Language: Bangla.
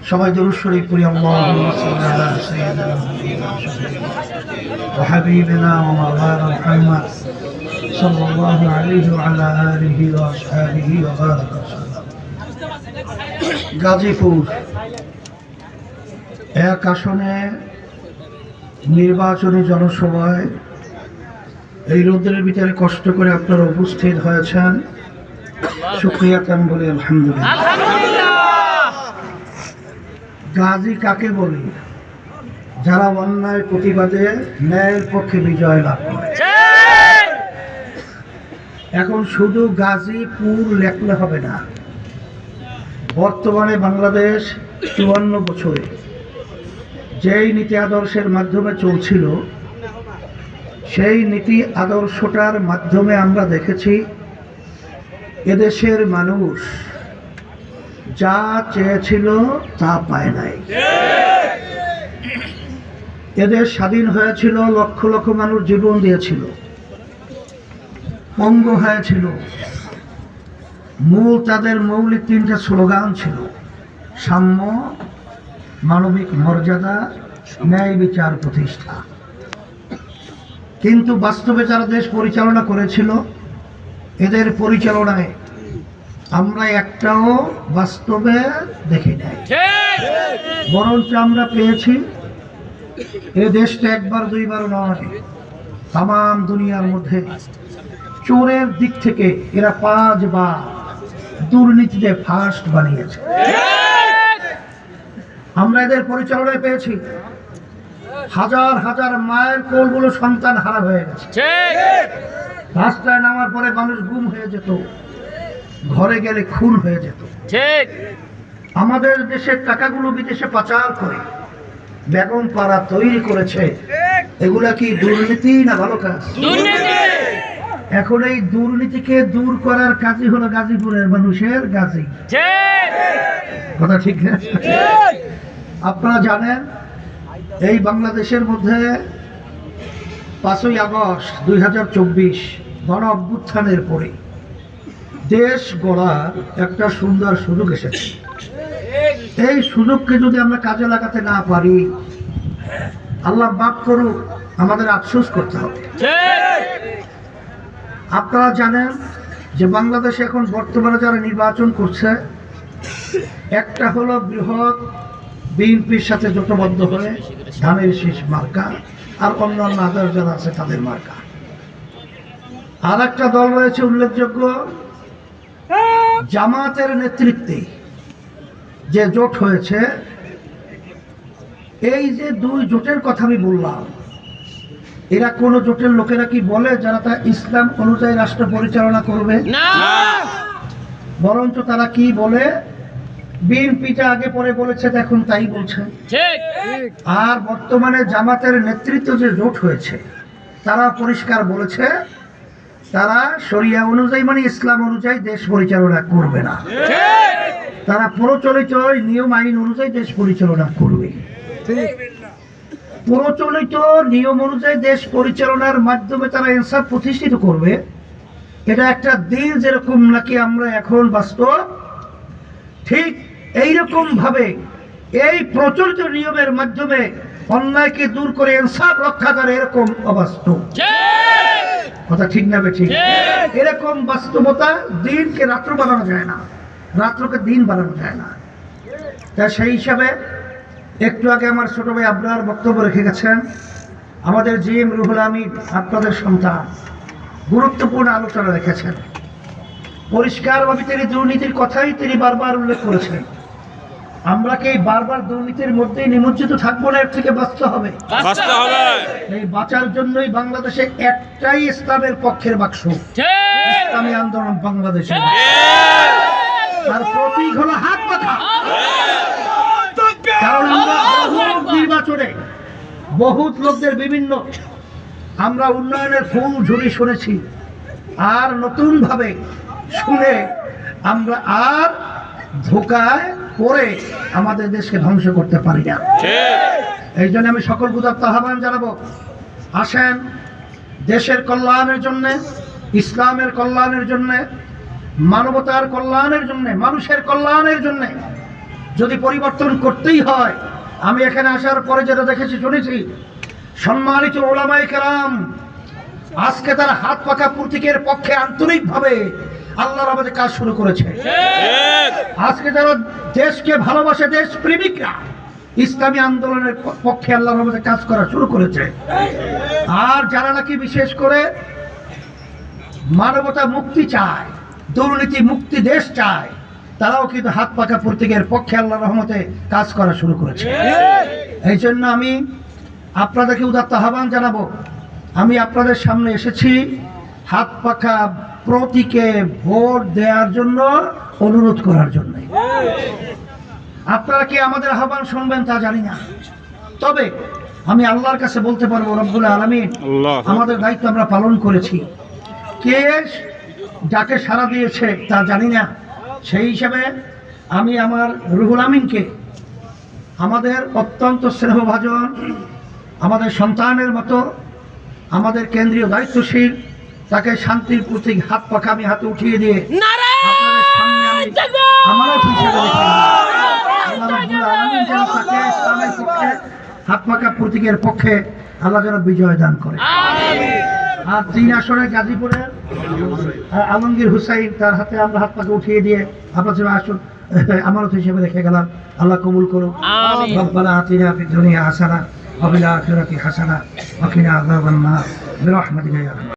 সবাই দরুদ শরীফ পড়ি। আল্লাহুম্মা সাল্লি আলা সাইয়্যিদিনা ওয়া হাবিবিনা ওয়া মাওলানা মুহাম্মদ সাল্লাল্লাহু আলাইহি ওয়া আলা আলিহি ওয়া আসহাবিহি ওয়া বারাকা সাল্লাম। গাজীপুর এক আসনে নির্বাচনী জনসভায় এই রোদ্রের ভিতরে কষ্ট করে আপনারা উপস্থিত হয়েছেন, শুকরিয়া কেন বলি আলহামদুলিল্লাহ। গাজী কাকে বলি? যারা অন্যায় প্রতিবাদে ন্যায়ের পক্ষে বিজয় লাভ করে। এখন শুধু গাজীপুর লেখলে হবে না। বর্তমানে বাংলাদেশ ৫৪ বছরে যেই নীতি আদর্শের মাধ্যমে চলছিল, সেই নীতি আদর্শটার মাধ্যমে আমরা দেখেছি এদেশের মানুষ যা চেয়েছিল তা পায় নাই। এদেশ স্বাধীন হয়েছিল, লক্ষ লক্ষ মানুষ জীবন দিয়েছিল, পঙ্গু হয়েছিল। মূল তাদের মৌলিক 3টে স্লোগান ছিল: সাম্য, মানবিক মর্যাদা, ন্যায় বিচার প্রতিষ্ঠা। কিন্তু বাস্তবে যারা দেশ পরিচালনা করেছিল, এদের পরিচালনায় আমরা একটাও বাস্তবে দেখি নাই। বরঞ্চ আমরা পেয়েছি এ দেশটা একবার দুইবার নয়, তাম দুনিয়ার মধ্যে চোরের দিক থেকে এরা 5 বার দুর্নীতিতে ফার্স্ট বানিয়েছে। আমরা এদের পরিচালনায় পেয়েছি হাজার হাজার মায়ের কোলগুলো সন্তান হারা হয়ে গেছে। রাস্তায় নামার পরে মানুষ গুম হয়ে যেত, ঘরে গেলে খুন হয়ে যেত। আমাদের দেশের টাকাগুলো বিদেশে পাচার করে বেগম পাড়া তৈরি করেছে। এগুলা কি দুর্নীতি না ভালো কাজ? এখন এই দুর্নীতিকে দূর করার কাজই হলো গাজীপুরের মানুষের গাজী। কথা ঠিক না? আপনারা জানেন এই বাংলাদেশের মধ্যে 5ই আগস্ট 2024 গণ অভ্যুত্থানের পরে দেশ গড়ার একটা সুন্দর সুযোগ এসেছে। এই সুযোগকে যদি আমরা কাজে লাগাতে না পারি, আল্লাহ মাফ করুক, আমাদের আফসোস করতে হবে। আপনারা জানেন যে বাংলাদেশে এখন বর্তমানে যারা নির্বাচন করছে, একটা হলো বৃহৎ বিএনপির সাথে জোটবদ্ধ হয়ে ধানের শীষ মার্কা, আর অন্যান্য আদার যারা আছে তাদের মার্কা। আর একটা দল রয়েছে উল্লেখযোগ্য, জামাতের নেতৃত্বে যে জোট হয়েছে। এই যে 2 জোটের কথা আমি বললাম, এরা কোন জোটের লোকেরা কি বলে যারা তা ইসলাম অনুযায়ী রাষ্ট্র পরিচালনা করবে? না, বরঞ্চ তারা কি বলে, বিএনপিটা আগে পরে বলেছে, এখন তাই বলছে। আর বর্তমানে জামাতের নেতৃত্ব যে জোট হয়েছে, তারা পরিষ্কার বলেছে তারা শরিয়া অনুযায়ী মানে ইসলাম অনুযায়ী দেশ পরিচালনা করবে না। তারা প্রচলিত নিয়ম আইন অনুযায়ী দেশ পরিচালনা করবে। প্রচলিত নিয়ম অনুযায়ী দেশ পরিচালনার মাধ্যমে তারা ইনসাফ প্রতিষ্ঠিত করবে। এটা একটা দিন যেরকম নাকি আমরা এখন বাস্তব, ঠিক এইরকম ভাবে এই প্রচলিত নিয়মের মাধ্যমে অন্যায়কে দূর করে ইনসাফ রক্ষা করে, এরকম অবাস্তব। কথা ঠিক না ঠিক? এরকম বাস্তবতা দিনকে রাত্র বানানো যায় না, রাত্রকে দিন বানানো যায় না। তা সেই হিসাবে একটু আগে আমার ছোট ভাই আবরার বক্তব্য রেখে গেছেন। আমাদের জিএম রুহুল আমিন আপনাদের সন্তান গুরুত্বপূর্ণ আলোচনা রেখেছেন। পরিষ্কারভাবে তিনি দুর্নীতির কথাই তিনি বারবার উল্লেখ করেছেন। আমরা কি বারবার দুর্নীতির মধ্যে নিমজ্জিত থাকবো না? এর থেকে বাঁচতে হবে। এই বাঁচার জন্যই বাংলাদেশে একটাই ইসলামের পক্ষের বাক্স, ইসলামী আন্দোলন বাংলাদেশে। তার প্রতীক হলো হাত পাখা। কারণ আমরা বহু নির্বাচনে বহুত লোকদের বিভিন্ন আমরা উন্নয়নের ফুল ঝুরি শুনেছি, আর নতুন ভাবে শুনে আমরা আর ধোকায় পড়ে আমাদের দেশকে ধ্বংস করতে পারি না। এই জন্য আমি সকল উদাত্ত আহ্বান জানাবো, আসেন দেশের কল্যাণের জন্য, ইসলামের কল্যাণের জন্য, মানবতার কল্যাণের জন্য, মানুষের কল্যাণের জন্য যদি পরিবর্তন করতেই হয়, আমি এখানে আসার পরে যেটা দেখেছি শুনেছি, সম্মানিত ওলামায়ে কেরাম আজকে তারা হাত পাকা প্রতীকের পক্ষে আন্তরিকভাবে আল্লাহর আমাদের কাজ শুরু করেছে। আজকে যারা দেশকে ভালোবাসে, দেশ প্রেমিকরা ইসলামী আন্দোলনের পক্ষে আল্লাহর আমাদের কাজ করা শুরু করেছে। আর যারা নাকি বিশেষ করে মানবতা মুক্তি চায়, দুর্নীতি মুক্তি দেশ চায়, তারাও কিন্তু হাত পাকা প্রতীকের পক্ষে আল্লাহর রহমতে কাজ করা শুরু করেছে। এই জন্য আমি আপনাদেরকে উদাত্ত আহ্বান জানাবো, আমি আপনাদের সামনে এসেছি হাত পাকা প্রতীকে ভোট দেওয়ার জন্য, অনুরোধ করার জন্য। আপনারা কি আমাদের আহ্বান শুনবেন তা জানি না, তবে আমি আল্লাহর কাছে বলতে পারবো রব্বুল আলামিন আমাদের দায়িত্ব আমরা পালন করেছি। কে যাকে সাড়া দিয়েছে তা জানি না, সেই হিসাবে আমি আমার রুহুল আমিনকে, আমাদের অত্যন্ত স্নেহভাজন, আমাদের সন্তানের মতো, আমাদের কেন্দ্রীয় দায়িত্বশীল, তাকে শান্তির প্রতীক হাত পাখা আমি হাতে উঠিয়ে দিয়ে আপনাদের সামনে আমি আমানত হিসেবে রেখে দিই। আল্লাহ রাব্বুল আলামিন যেন তাকে ইসলামের পক্ষে হাত পাখা প্রতীকের পক্ষে আল্লাহ যেন বিজয় দান করে। আর 3 আসনে গাজীপুরের আলমগীর হুসাইন, তার হাতে আমরা হাত পাখা উঠিয়ে দিয়ে আপনার জন্য আসন আমানত হিসেবে রেখে গেলাম। আল্লাহ কবুল করুন। রব্বানা আতিনা ফিদ দুনিয়া হাসানা ওয়া ফিল আখিরাতি হাসানা ওয়া কিনা আযাবান নার বিরহমাতিকা ইয়া